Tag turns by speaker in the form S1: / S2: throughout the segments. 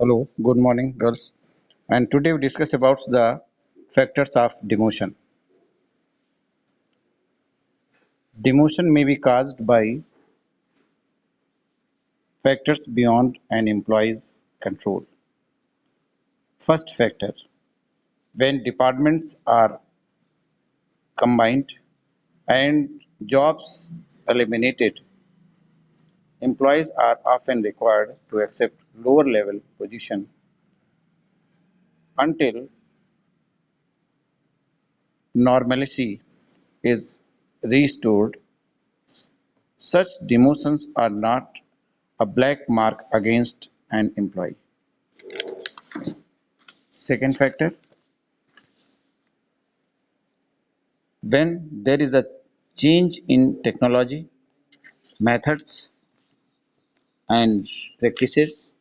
S1: Hello, good morning, girls. And today we discuss about the factors of demotion. Demotion may be caused by factors beyond an employee's control. First factor, when departments are combined and jobs eliminated, employees are often required to accept lower level position until normalcy is restored. Such demotions are not a black mark against an employee. Second factor, when there is a change in technology, methods, and practices,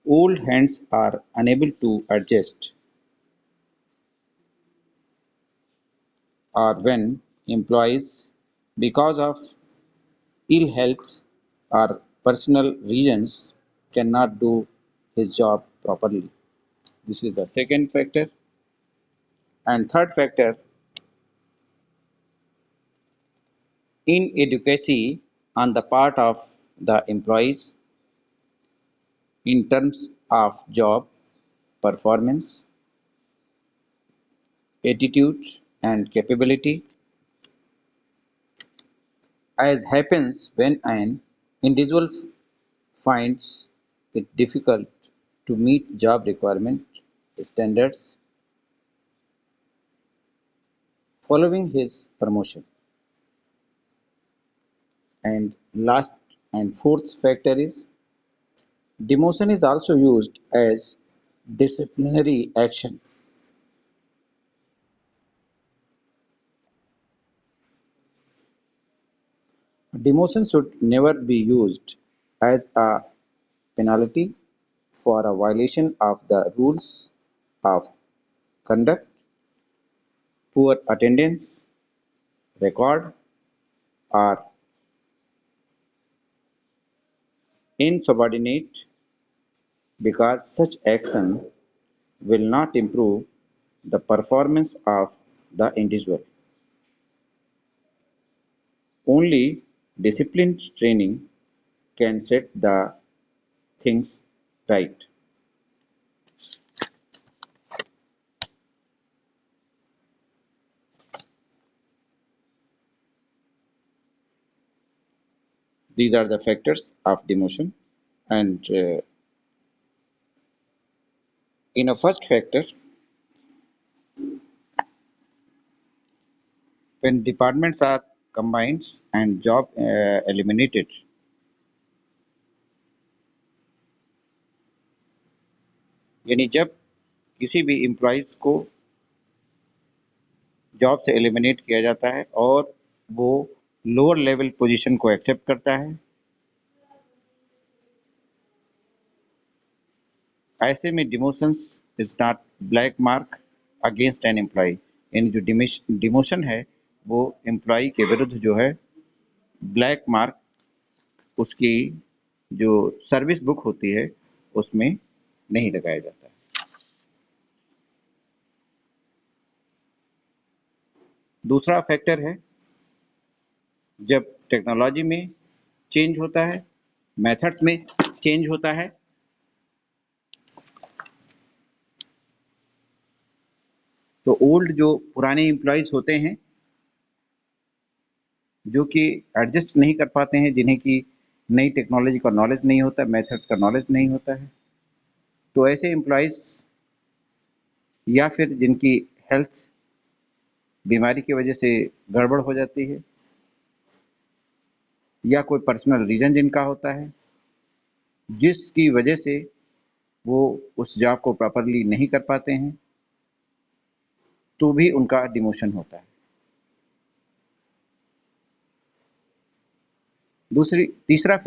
S1: old hands are unable to adjust, or when employees, because of ill health or personal reasons, cannot do his job properly. This is the second factor. And third factor, inadequacy on the part of the employees in terms of job performance, attitude, and capability, as happens when an individual finds it difficult to meet job requirement standards following his promotion. And last and fourth factor is demotion is also used as disciplinary action. Demotion should never be used as a penalty for a violation of the rules of conduct, poor attendance record, or insubordinate, because such action will not improve the performance of the individual. Only disciplined training can set the things right. These are the factors of demotion. And in a first factor, when departments are combined and job eliminated, यानी जब किसी भी employees को job से eliminate किया जाता है और वो लोअर लेवल पोजीशन को एक्सेप्ट करता है, ऐसे में demotions is not black mark against an employee. यानी जो डिमोशन है वो एम्प्लॉय के विरुद्ध जो है ब्लैक मार्क उसकी जो सर्विस बुक होती है उसमें नहीं लगाया जाता है। दूसरा फैक्टर है जब टेक्नोलॉजी में चेंज होता है, मेथड्स में चेंज होता है, तो ओल्ड जो पुराने एम्प्लॉयज होते हैं जो कि एडजस्ट नहीं कर पाते हैं, जिन्हें की नई टेक्नोलॉजी का नॉलेज नहीं होता, मेथड का नॉलेज नहीं होता है, तो ऐसे एम्प्लॉयज या फिर जिनकी हेल्थ बीमारी की वजह से गड़बड़ हो जाती है या कोई पर्सनल रीजन जिनका होता है जिसकी वजह से वो उस जॉब को प्रॉपरली नहीं कर पाते हैं, तो भी उनका डिमोशन होता है। तीसरा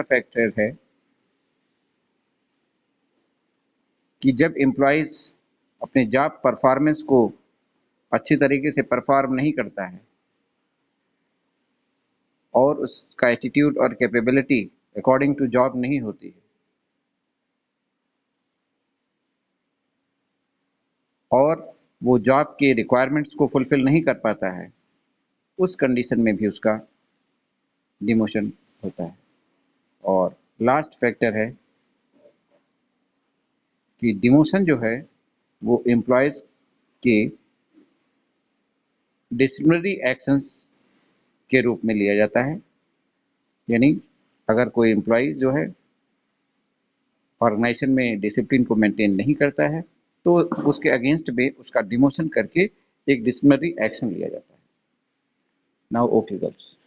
S1: फैक्टर है कि जब एम्प्लॉइज अपने जॉब परफॉर्मेंस को अच्छी तरीके से परफॉर्म नहीं करता है और उसका एटीट्यूड और कैपेबिलिटी अकॉर्डिंग टू जॉब नहीं होती है, और वो जॉब के रिक्वायरमेंट्स को फुलफिल नहीं कर पाता है, उस कंडीशन में भी उसका डिमोशन होता है। और लास्ट फैक्टर है कि डिमोशन जो है वो एम्प्लॉयज़ के डिसिप्लिनरी एक्शंस के रूप में लिया जाता है। यानी अगर कोई एम्प्लॉय जो है ऑर्गेनाइजेशन में डिसिप्लिन को मेंटेन नहीं करता है, तो उसके अगेंस्ट में उसका डिमोशन करके एक डिसिप्लिनरी एक्शन लिया जाता है। Now okay girls.